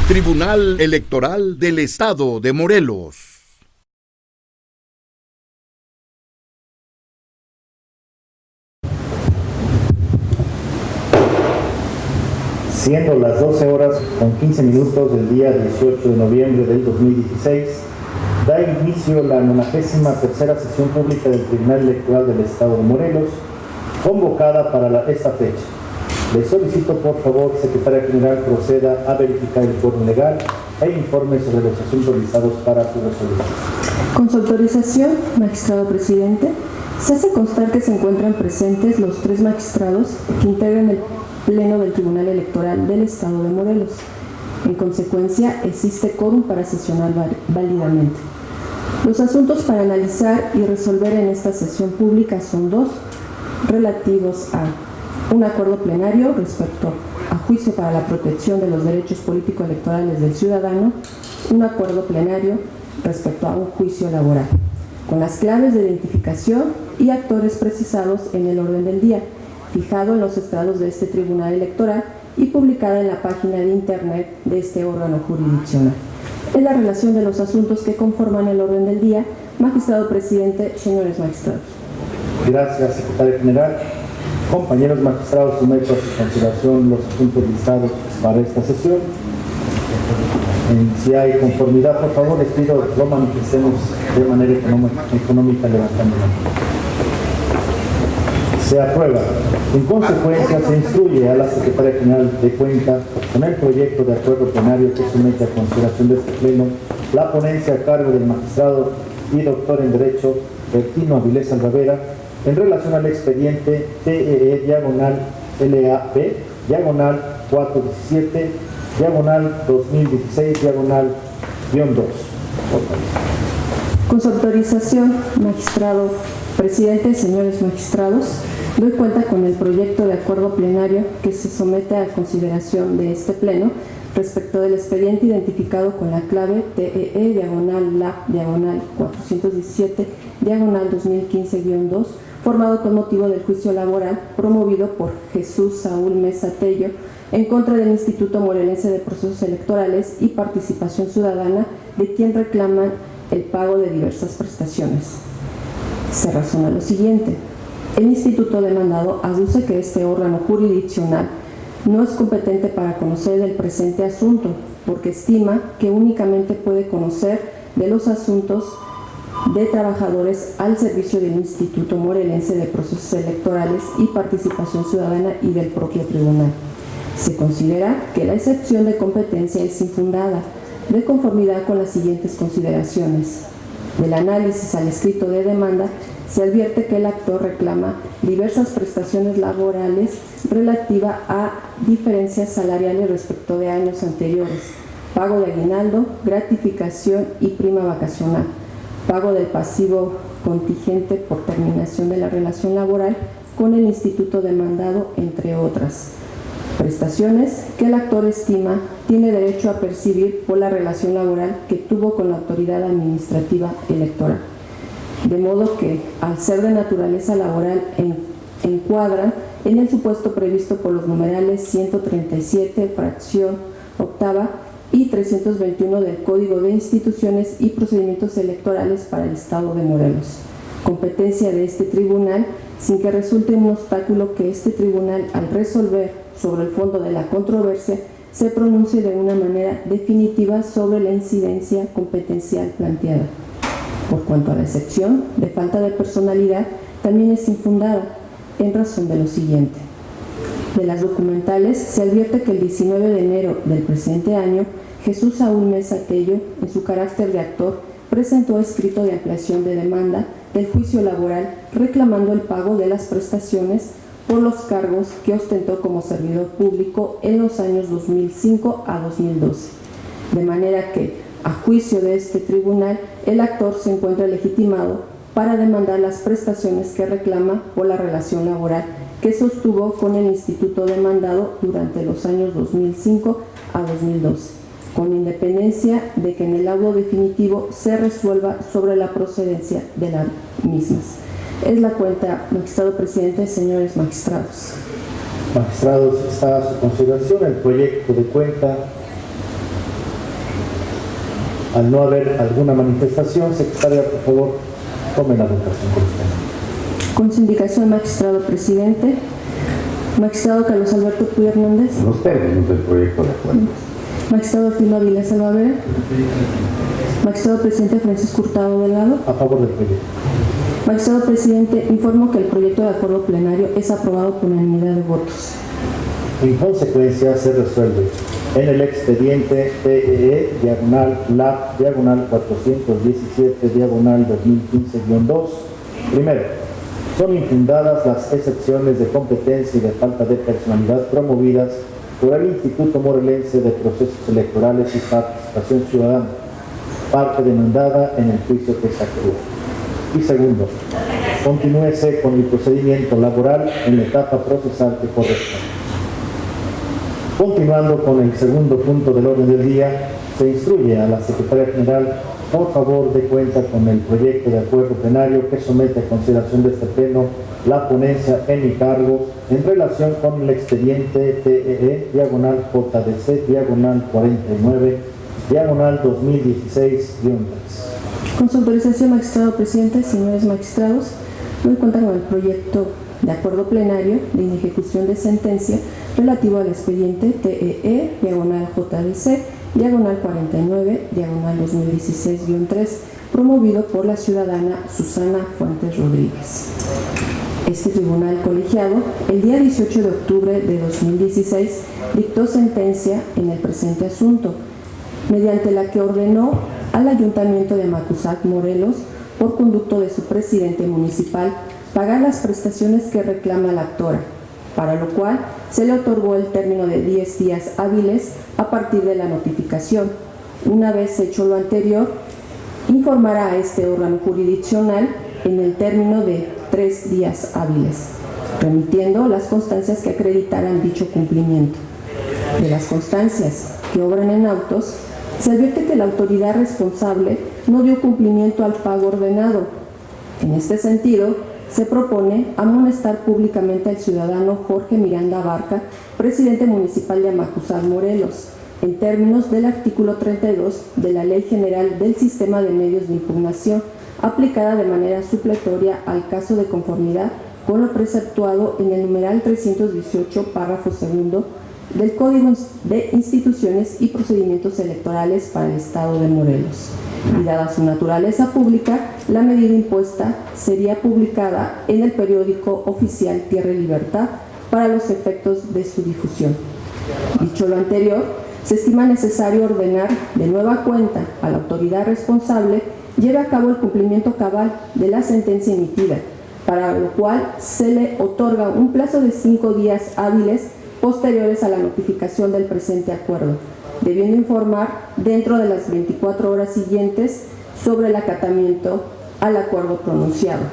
Tribunal Electoral del Estado de Morelos. Siendo las 12 horas con 15 minutos del día 18 de noviembre del 2016, da inicio la 93ª sesión pública del Tribunal Electoral del Estado de Morelos, convocada para esta fecha. Le solicito, por favor, Secretaria General, proceda a verificar el quórum legal e informe sobre los asuntos listados para su resolución. Con su autorización, magistrado presidente, se hace constar que se encuentran presentes los 3 magistrados que integran el Pleno del Tribunal Electoral del Estado de Morelos. En consecuencia, existe quórum para sesionar válidamente. Los asuntos para analizar y resolver en esta sesión pública son 2, relativos a un acuerdo plenario respecto a juicio para la protección de los derechos político-electorales del ciudadano, un acuerdo plenario respecto a un juicio laboral, con las claves de identificación y actores precisados en el orden del día, fijado en los estados de este Tribunal Electoral y publicada en la página de internet de este órgano jurisdiccional. Es la relación de los asuntos que conforman el orden del día. Magistrado presidente, señores magistrados. Gracias, Secretaria General. Compañeros magistrados, someto a su consideración los asuntos listados para esta sesión. Si hay conformidad, por favor, les pido lo manifestemos de manera económica levantando la mano. Se aprueba. En consecuencia, se instruye a la Secretaria General de Cuenta con el proyecto de acuerdo plenario que somete a consideración de este Pleno la ponencia a cargo del magistrado y doctor en Derecho Bertino Avilés Alravera en relación al expediente TEE/LAP, 417, 2016, -2. Con su autorización, magistrado presidente, señores magistrados, doy cuenta con el proyecto de acuerdo plenario que se somete a consideración de este Pleno respecto del expediente identificado con la clave TEE/LAP/417/2015-2, formado con motivo del juicio laboral promovido por Jesús Saúl Mesa Tello en contra del Instituto Morelense de Procesos Electorales y Participación Ciudadana, de quien reclaman el pago de diversas prestaciones. Se razona lo siguiente. El instituto demandado aduce que este órgano jurisdiccional no es competente para conocer del presente asunto, porque estima que únicamente puede conocer de los asuntos de trabajadores al servicio del Instituto Morelense de Procesos Electorales y Participación Ciudadana y del propio tribunal. Se considera que la excepción de competencia es infundada, de conformidad con las siguientes consideraciones. Del análisis al escrito de demanda, se advierte que el actor reclama diversas prestaciones laborales relativa a diferencias salariales respecto de años anteriores, pago de aguinaldo, gratificación y prima vacacional, pago del pasivo contingente por terminación de la relación laboral con el instituto demandado, entre otras prestaciones que el actor estima tiene derecho a percibir por la relación laboral que tuvo con la autoridad administrativa electoral. De modo que, al ser de naturaleza laboral, encuadran en el supuesto previsto por los numerales 137, fracción octava y 321 del Código de Instituciones y Procedimientos Electorales para el Estado de Morelos. Competencia de este tribunal, sin que resulte un obstáculo que este tribunal, al resolver sobre el fondo de la controversia, se pronuncie de una manera definitiva sobre la incidencia competencial planteada. Por cuanto a la excepción de falta de personalidad, también es infundada en razón de lo siguiente. De las documentales se advierte que el 19 de enero del presente año, Jesús Saúl Mesa Tello, en su carácter de actor, presentó escrito de ampliación de demanda del juicio laboral reclamando el pago de las prestaciones por los cargos que ostentó como servidor público en los años 2005 a 2012. De manera que, a juicio de este tribunal, el actor se encuentra legitimado para demandar las prestaciones que reclama por la relación laboral que sostuvo con el instituto demandado durante los años 2005 a 2012, con independencia de que en el laudo definitivo se resuelva sobre la procedencia de las mismas. Es la cuenta, magistrado presidente, señores magistrados. Magistrados, está a su consideración el proyecto de cuenta Al no haber alguna manifestación, secretaria, por favor, tome la votación correspondiente. Con su indicación, magistrado presidente. Magistrado Carlos Alberto Puy Hernández. Los términos del proyecto de acuerdo. Magistrado Artino Avilés Salvadera. Magistrado presidente Francisco Hurtado Delgado. A favor del proyecto. Magistrado presidente, informo que el proyecto de acuerdo plenario es aprobado por unanimidad de votos. En consecuencia, se resuelve en el expediente TEE, /LAP, /417, /2015-2. Primero, son infundadas las excepciones de competencia y de falta de personalidad promovidas por el Instituto Morelense de Procesos Electorales y Participación Ciudadana, parte demandada en el juicio que se actúa. Y segundo, continúese con el procedimiento laboral en la etapa procesal que corresponde. Continuando con el segundo punto del orden del día, se instruye a la Secretaría General, por favor, de cuenta con el proyecto de acuerdo plenario que somete a consideración de este Pleno la ponencia en mi cargo en relación con el expediente TEE, /JDC, /49, /2016-3. Con su autorización, magistrado presidente, señores magistrados, doy cuenta con el proyecto de acuerdo plenario de ejecución de sentencia relativo al expediente TEE, /JDC, /49, /2016-3, promovido por la ciudadana Susana Fuentes Rodríguez. Este tribunal colegiado, el día 18 de octubre de 2016, dictó sentencia en el presente asunto, mediante la que ordenó al Ayuntamiento de Macusac, Morelos, por conducto de su presidente municipal, pagar las prestaciones que reclama la actora, para lo cual se le otorgó el término de 10 días hábiles a partir de la notificación. Una vez hecho lo anterior, informará a este órgano jurisdiccional en el término de 3 días hábiles, remitiendo las constancias que acreditaran dicho cumplimiento. De las constancias que obran en autos, se advierte que la autoridad responsable no dio cumplimiento al pago ordenado. En este sentido, se propone amonestar públicamente al ciudadano Jorge Miranda Barca, presidente municipal de Amacuzac, Morelos, en términos del artículo 32 de la Ley General del Sistema de Medios de Impugnación, aplicada de manera supletoria al caso de conformidad con lo preceptuado en el numeral 318, párrafo segundo, del Código de Instituciones y Procedimientos Electorales para el Estado de Morelos. Y dada su naturaleza pública, la medida impuesta sería publicada en el periódico oficial Tierra y Libertad para los efectos de su difusión. Dicho lo anterior, se estima necesario ordenar de nueva cuenta a la autoridad responsable lleve a cabo el cumplimiento cabal de la sentencia emitida, para lo cual se le otorga un plazo de 5 días hábiles posteriores a la notificación del presente acuerdo, debiendo informar dentro de las 24 horas siguientes sobre el acatamiento al acuerdo pronunciado.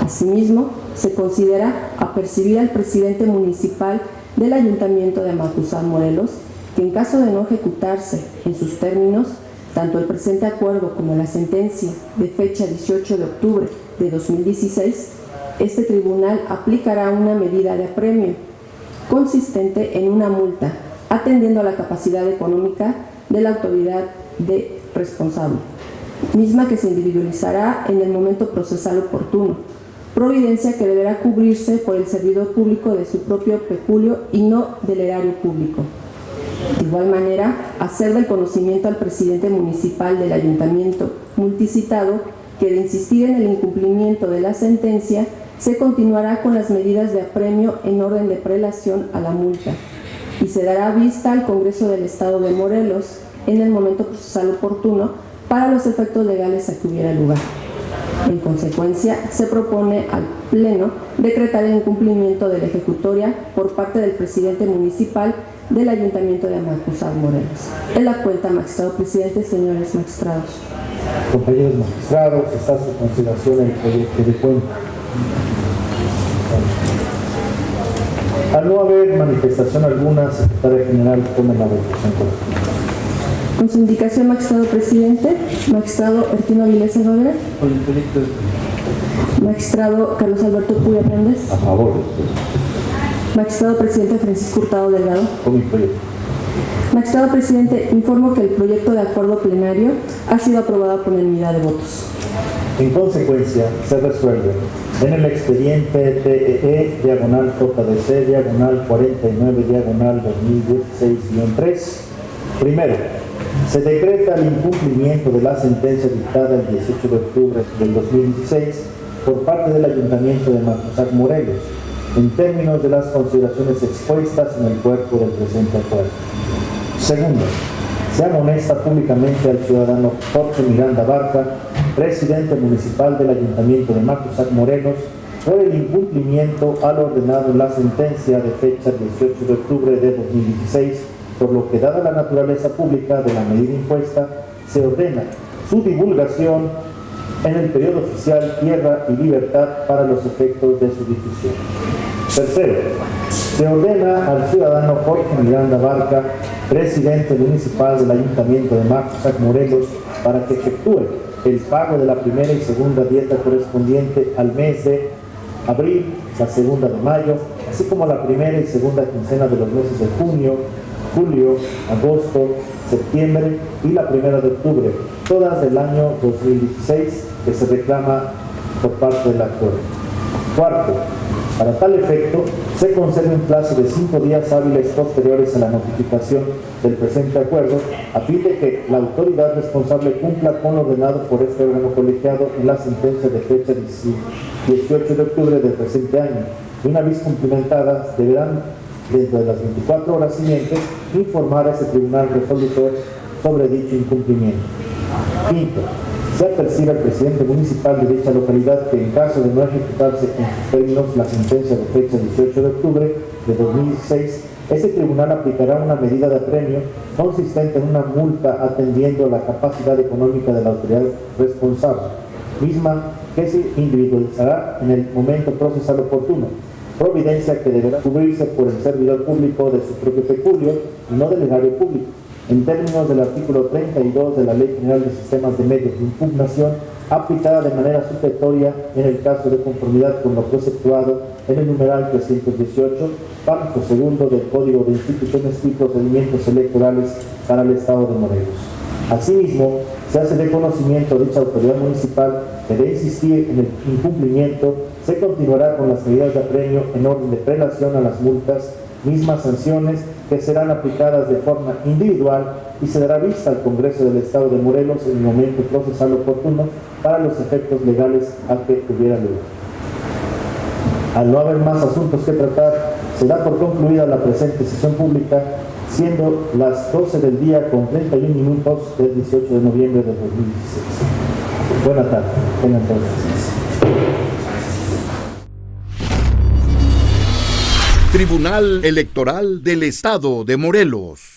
Asimismo, se considera apercibir al presidente municipal del Ayuntamiento de Amacuzac, Morelos, que en caso de no ejecutarse en sus términos, tanto el presente acuerdo como la sentencia de fecha 18 de octubre de 2016, este tribunal aplicará una medida de apremio consistente en una multa, atendiendo a la capacidad económica de la autoridad responsable, misma que se individualizará en el momento procesal oportuno, providencia que deberá cubrirse por el servidor público de su propio peculio y no del erario público. De igual manera, hacer del conocimiento al presidente municipal del ayuntamiento multicitado que de insistir en el incumplimiento de la sentencia, se continuará con las medidas de apremio en orden de prelación a la multa y se dará vista al Congreso del Estado de Morelos en el momento procesal oportuno para los efectos legales a que hubiera lugar. En consecuencia, se propone al Pleno decretar el incumplimiento de la ejecutoria por parte del presidente municipal del Ayuntamiento de Amacuzac, Morelos. En la cuenta, magistrado presidente, señores magistrados. Compañeros magistrados, está a su consideración el proyecto de cuenta. Al no haber manifestación alguna, secretaria general, tome la votación correspondiente. Con su indicación, magistrado presidente, magistrado Artino Avilés Salvadera. Con el proyecto Magistrado Carlos Alberto Puy Hernández. a favor. Magistrado presidente Francisco Hurtado Delgado. Con mi proyecto. Magistrado presidente, informo que el proyecto de acuerdo plenario ha sido aprobado por unanimidad de votos. En consecuencia, se resuelve en el expediente TEE/JDC/49/2016-3. Primero, se decreta el incumplimiento de la sentencia dictada el 18 de octubre del 2016 por parte del Ayuntamiento de Macusac, Morelos, en términos de las consideraciones expuestas en el cuerpo del presente acuerdo. Segundo, se amonesta públicamente al ciudadano Jorge Miranda Barca, presidente municipal del Ayuntamiento de Macusac, Morelos, por el incumplimiento al ordenado en la sentencia de fecha 18 de octubre de 2016, por lo que, dada la naturaleza pública de la medida impuesta, se ordena su divulgación en el periodo oficial Tierra y Libertad para los efectos de su difusión. Tercero, se ordena al ciudadano Jorge Miranda Barca, presidente municipal del Ayuntamiento de Macusac, Morelos, para que efectúe el pago de la primera y segunda dieta correspondiente al mes de abril, la segunda de mayo, así como la primera y segunda quincena de los meses de junio, julio, agosto, septiembre y la primera de octubre, todas del año 2016, que se reclama por parte del acuerdo. Cuarto, para tal efecto, se concede un plazo de 5 días hábiles posteriores a la notificación del presente acuerdo, a fin de que la autoridad responsable cumpla con lo ordenado por este órgano colegiado en la sentencia de fecha 18 de octubre del presente año. Y una vez cumplimentadas, deberán, dentro de las 24 horas siguientes, informar a ese tribunal resolutor sobre dicho incumplimiento. Quinto, se apercibe al presidente municipal de dicha localidad que, en caso de no ejecutarse en sus términos la sentencia de fecha 18 de octubre de 2016, ese tribunal aplicará una medida de apremio consistente en una multa atendiendo a la capacidad económica de la autoridad responsable, misma que se individualizará en el momento procesal oportuno, providencia que deberá cubrirse por el servidor público de su propio peculio y no del erario público, en términos del artículo 32 de la Ley General de Sistemas de Medios de Impugnación, aplicada de manera supletoria en el caso de conformidad con lo preceptuado en el numeral 318, párrafo segundo del Código de Instituciones y Procedimientos Electorales para el Estado de Morelos. Asimismo, se hace de conocimiento a dicha autoridad municipal que, de insistir en el incumplimiento, se continuará con las medidas de apremio en orden de prelación a las multas, mismas sanciones que serán aplicadas de forma individual, y se dará vista al Congreso del Estado de Morelos en el momento procesal oportuno para los efectos legales a que tuviera lugar. Al no haber más asuntos que tratar, se da por concluida la presente sesión pública, siendo las 12 del día con 31 minutos del 18 de noviembre de 2016. Buenas tardes. Tengan todos. Tribunal Electoral del Estado de Morelos.